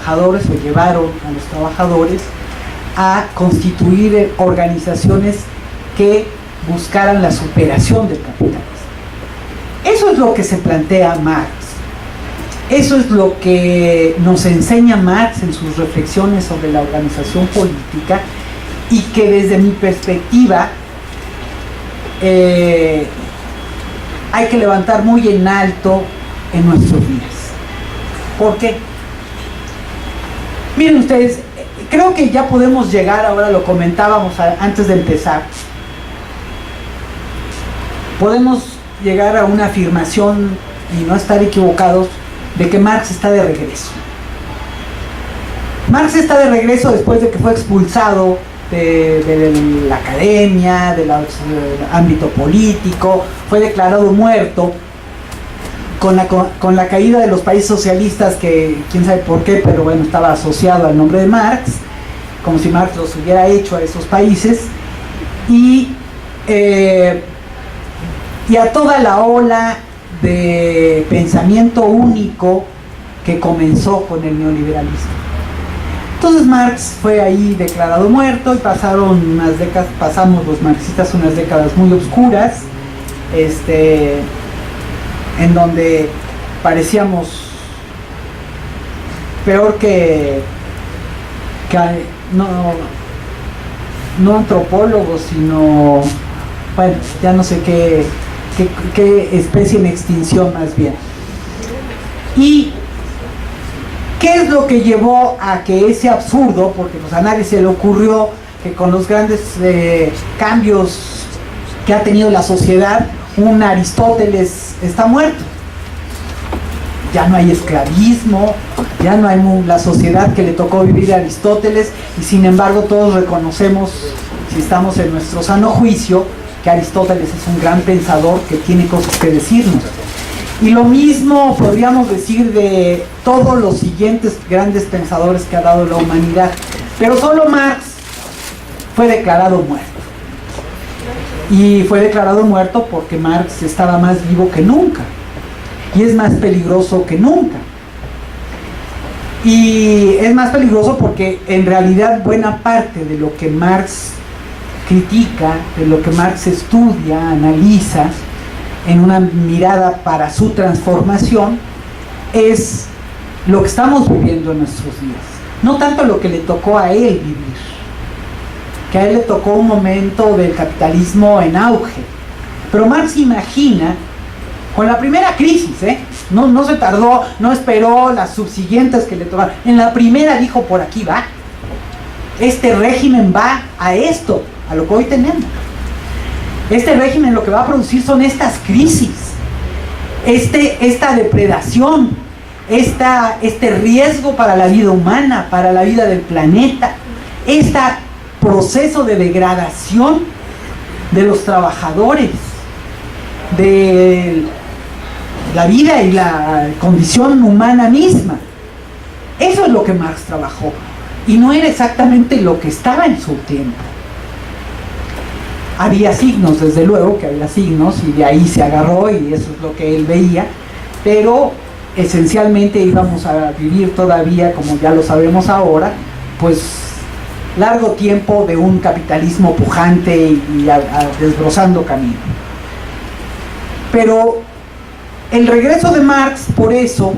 trabajadores, o llevaron a los trabajadores a constituir organizaciones que buscaran la superación del capitalismo. Eso es lo que se plantea Marx. Eso es lo que nos enseña Marx en sus reflexiones sobre la organización política, y que desde mi perspectiva hay que levantar muy en alto en nuestros días. ¿Por qué? Miren ustedes, creo que ya podemos llegar, ahora lo comentábamos antes de empezar, podemos llegar a una afirmación y no estar equivocados de que Marx está de regreso. Marx está de regreso después de que fue expulsado de la academia, del ámbito político, fue declarado muerto con la caída de los países socialistas, que quién sabe por qué, pero bueno, estaba asociado al nombre de Marx, como si Marx los hubiera hecho a esos países, y a toda la ola de pensamiento único que comenzó con el neoliberalismo. Entonces Marx fue ahí declarado muerto, y pasamos los marxistas unas décadas muy oscuras, en donde parecíamos peor que no antropólogos, sino, bueno, ya no sé qué especie en extinción más bien. ¿Y qué es lo que llevó a que ese absurdo, porque pues a nadie se le ocurrió que con los grandes cambios que ha tenido la sociedad, un Aristóteles está muerto? Ya no hay esclavismo, ya no hay la sociedad que le tocó vivir a Aristóteles, y sin embargo todos reconocemos, si estamos en nuestro sano juicio, que Aristóteles es un gran pensador que tiene cosas que decirnos. Y lo mismo podríamos decir de todos los siguientes grandes pensadores que ha dado la humanidad. Pero solo Marx fue declarado muerto. Y fue declarado muerto porque Marx estaba más vivo que nunca. Y es más peligroso que nunca. Y es más peligroso porque en realidad buena parte de lo que Marx critica, de lo que Marx estudia, analiza, en una mirada para su transformación, es lo que estamos viviendo en nuestros días. No tanto lo que le tocó a él vivir, que a él le tocó un momento del capitalismo en auge. Pero Marx imagina, con la primera crisis, no se tardó, no esperó las subsiguientes que le tocaron. En la primera dijo, por aquí va. Este régimen va a esto, a lo que hoy tenemos. Este régimen lo que va a producir son estas crisis, esta depredación, este riesgo para la vida humana, para la vida del planeta, este proceso de degradación de los trabajadores, de la vida y la condición humana misma. Eso es lo que Marx trabajó, y no era exactamente lo que estaba en su tiempo. Había signos, desde luego que había signos, y de ahí se agarró, y eso es lo que él veía, pero esencialmente íbamos a vivir todavía, como ya lo sabemos ahora, pues largo tiempo de un capitalismo pujante y desbrozando camino. Pero el regreso de Marx, por eso,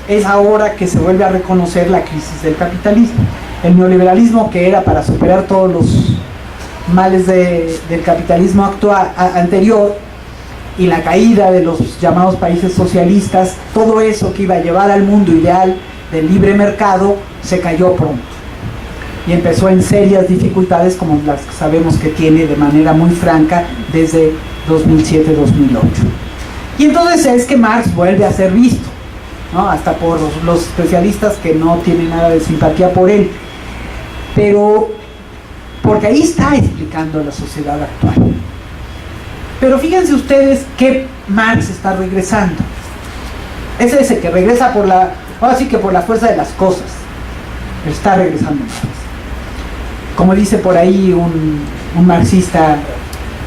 es ahora que se vuelve a reconocer la crisis del capitalismo. El neoliberalismo, que era para superar todos los males del capitalismo anterior, y la caída de los llamados países socialistas, todo eso que iba a llevar al mundo ideal del libre mercado, se cayó pronto y empezó en serias dificultades, como las que sabemos que tiene de manera muy franca desde 2007-2008. Y entonces es que Marx vuelve a ser visto, ¿no? Hasta por los especialistas que no tienen nada de simpatía por él, pero porque ahí está explicando la sociedad actual. Pero fíjense ustedes que Marx está regresando. Es ese que regresa ahora sí que por la fuerza de las cosas. Está regresando Marx. Como dice por ahí un marxista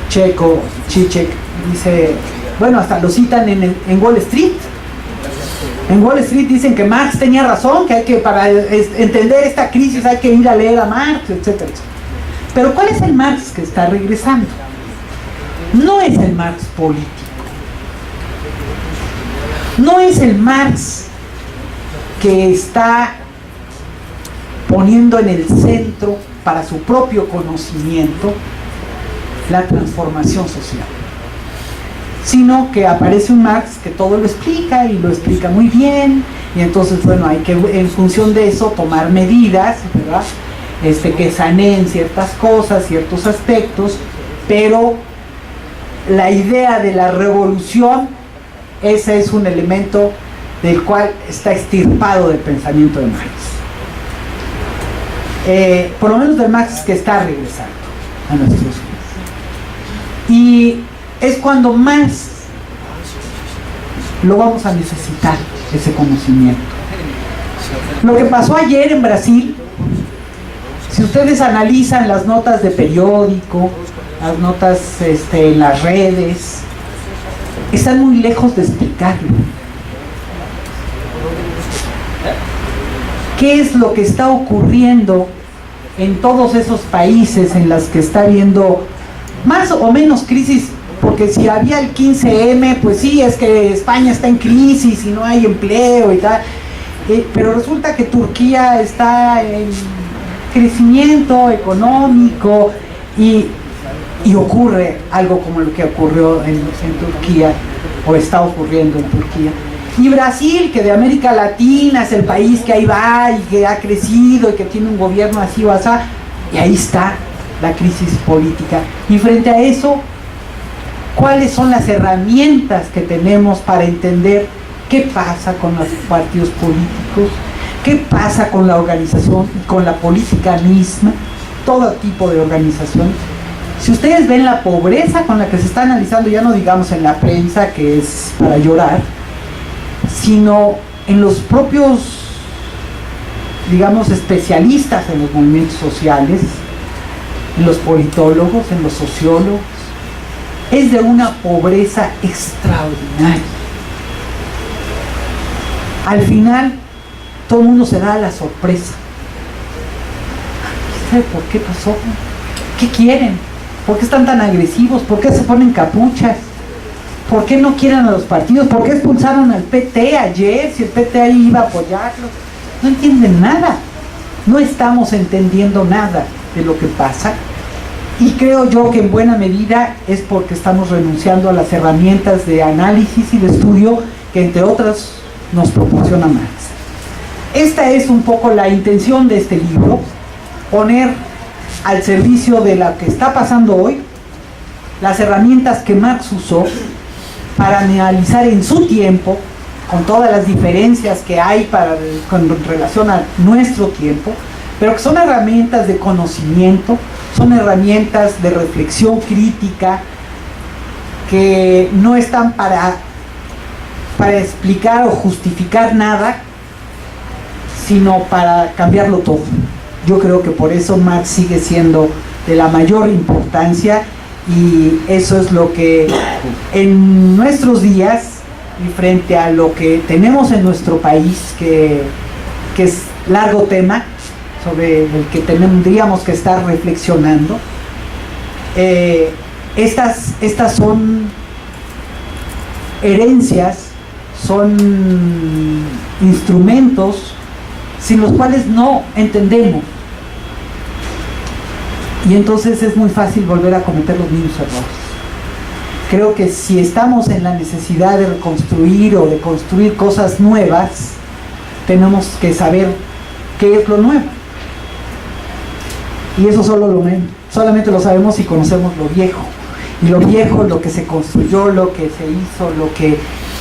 checo, Zizek, dice, bueno, hasta lo citan en Wall Street. En Wall Street dicen que Marx tenía razón, que hay que, para entender esta crisis hay que ir a leer a Marx, etcétera, etcétera. Pero ¿cuál es el Marx que está regresando? No es el Marx político. No es el Marx que está poniendo en el centro para su propio conocimiento la transformación social, sino que aparece un Marx que todo lo explica y lo explica muy bien, y entonces bueno, hay que en función de eso tomar medidas, ¿verdad? Que saneen ciertas cosas, ciertos aspectos, pero la idea de la revolución, ese es un elemento del cual está extirpado del pensamiento de Marx. Por lo menos del Marx que está regresando a nuestros días. Y es cuando más lo vamos a necesitar, ese conocimiento. Lo que pasó ayer en Brasil, si ustedes analizan las notas de periódico, las notas en las redes, están muy lejos de explicarlo. ¿Qué es lo que está ocurriendo en todos esos países en los que está habiendo más o menos crisis? Porque si había el 15M, pues sí, es que España está en crisis y no hay empleo y tal, pero resulta que Turquía está en crecimiento económico y ocurre algo como lo que ocurrió en Turquía, o está ocurriendo en Turquía. Y Brasil, que de América Latina es el país que ahí va y que ha crecido y que tiene un gobierno así o así, y ahí está la crisis política. Y frente a eso, ¿cuáles son las herramientas que tenemos para entender qué pasa con los partidos políticos? ¿Qué pasa con la organización, con la política misma? Todo tipo de organización. Si ustedes ven la pobreza con la que se está analizando, ya no digamos en la prensa, que es para llorar, sino en los propios, digamos, especialistas en los movimientos sociales, en los politólogos, en los sociólogos, es de una pobreza extraordinaria. Al final, todo el mundo se da la sorpresa. ¿Sabe por qué pasó? ¿Qué quieren? ¿Por qué están tan agresivos? ¿Por qué se ponen capuchas? ¿Por qué no quieren a los partidos? ¿Por qué expulsaron al PT ayer si el PT ahí iba a apoyarlo? No entienden nada. No estamos entendiendo nada de lo que pasa. Y creo yo que en buena medida es porque estamos renunciando a las herramientas de análisis y de estudio que entre otras nos proporciona Marx. Esta es un poco la intención de este libro, poner al servicio de lo que está pasando hoy las herramientas que Marx usó para analizar en su tiempo, con todas las diferencias que hay con relación a nuestro tiempo, pero que son herramientas de conocimiento, son herramientas de reflexión crítica, que no están para explicar o justificar nada, sino para cambiarlo todo. Yo creo que por eso Marx sigue siendo de la mayor importancia, y eso es lo que en nuestros días y frente a lo que tenemos en nuestro país, que es largo tema sobre el que tendríamos que estar reflexionando. Estas son herencias, son instrumentos sin los cuales no entendemos, y entonces es muy fácil volver a cometer los mismos errores. Creo que si estamos en la necesidad de reconstruir o de construir cosas nuevas, tenemos que saber qué es lo nuevo, y eso solamente lo sabemos si conocemos lo viejo. Y lo viejo, lo que se construyó, lo que se hizo, lo que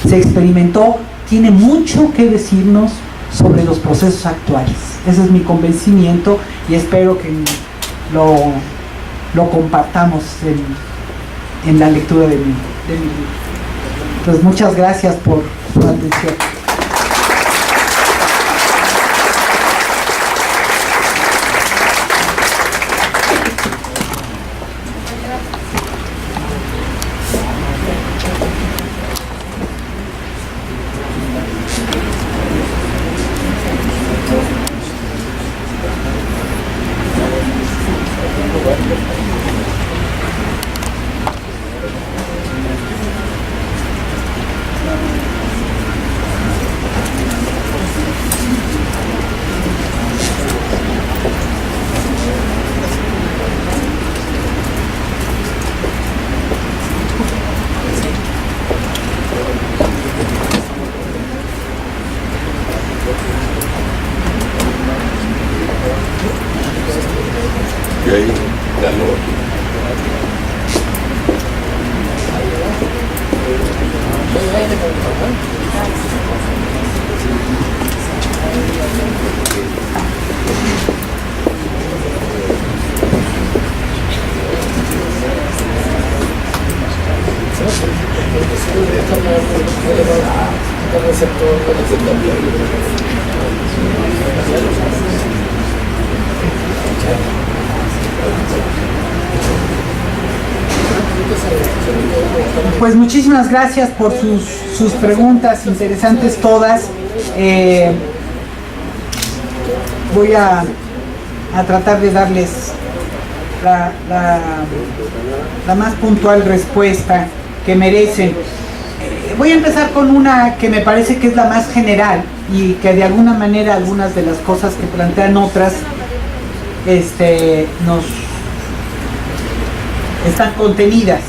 se experimentó, tiene mucho que decirnos sobre los procesos actuales. Ese es mi convencimiento, y espero que lo compartamos en la lectura de mi libro. Pues muchas gracias por su atención. hay calor. Pues muchísimas gracias por sus preguntas, interesantes todas. Voy a tratar de darles la más puntual respuesta que merecen. Voy a empezar con una que me parece que es la más general y que de alguna manera algunas de las cosas que plantean otras nos están contenidas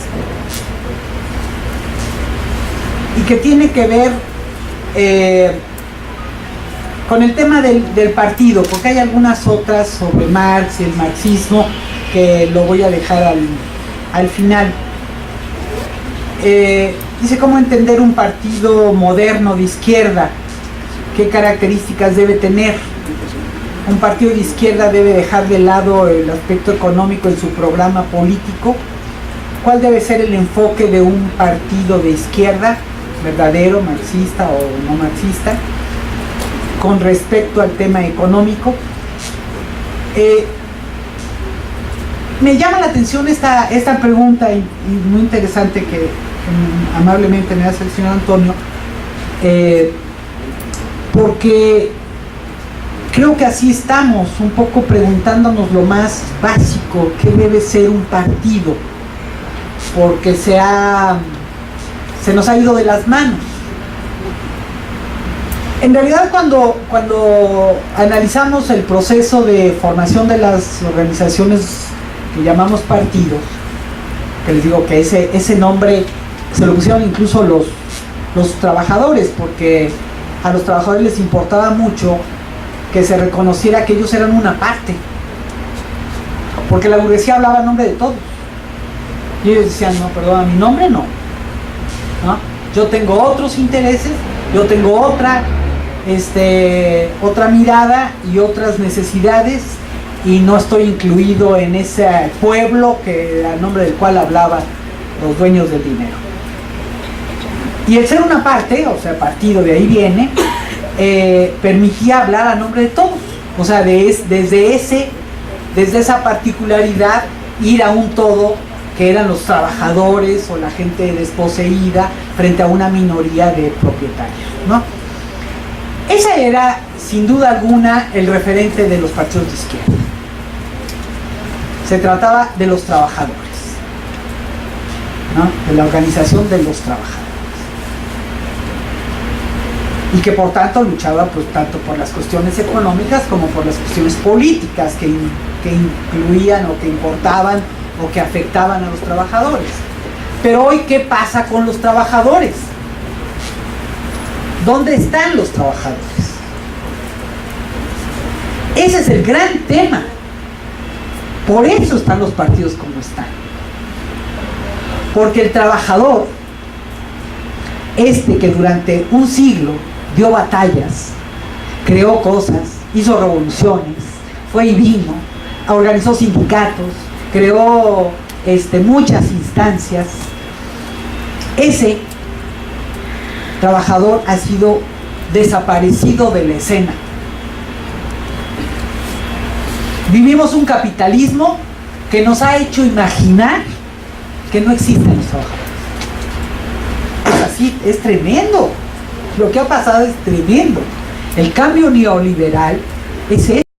y que tiene que ver con el tema del partido, porque hay algunas otras sobre Marx y el marxismo que lo voy a dejar al final. Dice cómo entender un partido moderno de izquierda, qué características debe tener. Un partido de izquierda debe dejar de lado el aspecto económico en su programa político. ¿Cuál debe ser el enfoque de un partido de izquierda, verdadero, marxista o no marxista, con respecto al tema económico? Me llama la atención esta pregunta y muy interesante que amablemente me hace el señor Antonio, porque creo que así estamos, un poco preguntándonos lo más básico, ¿qué debe ser un partido? Porque se nos ha ido de las manos. En realidad cuando analizamos el proceso de formación de las organizaciones que llamamos partidos, que les digo que ese nombre se lo pusieron incluso los trabajadores, porque a los trabajadores les importaba mucho que se reconociera que ellos eran una parte, porque la burguesía hablaba en nombre de todos y ellos decían, no, perdón, mi nombre no, yo tengo otros intereses, yo tengo otra mirada y otras necesidades y no estoy incluido en ese pueblo a nombre del cual hablaban los dueños del dinero. Y el ser una parte, o sea, partido, de ahí viene, permitía hablar a nombre de todos. O sea, desde esa particularidad, ir a un todo que eran los trabajadores o la gente desposeída frente a una minoría de propietarios, ¿no? Ese era, sin duda alguna, el referente de los partidos de izquierda. Se trataba de los trabajadores, ¿no? De la organización de los trabajadores. Y que por tanto luchaba pues tanto por las cuestiones económicas como por las cuestiones políticas que incluían o que importaban o que afectaban a los trabajadores. Pero hoy, ¿qué pasa con los trabajadores? ¿Dónde están los trabajadores? Ese es el gran tema. Por eso están los partidos como están. Porque el trabajador, que durante un siglo dio batallas, creó cosas, hizo revoluciones, fue y vino, organizó sindicatos, creó muchas instancias, ese trabajador ha sido desaparecido de la escena. Vivimos un capitalismo que nos ha hecho imaginar que no existen los trabajadores. Es así, es tremendo. Lo que ha pasado es tremendo. El cambio neoliberal es eso.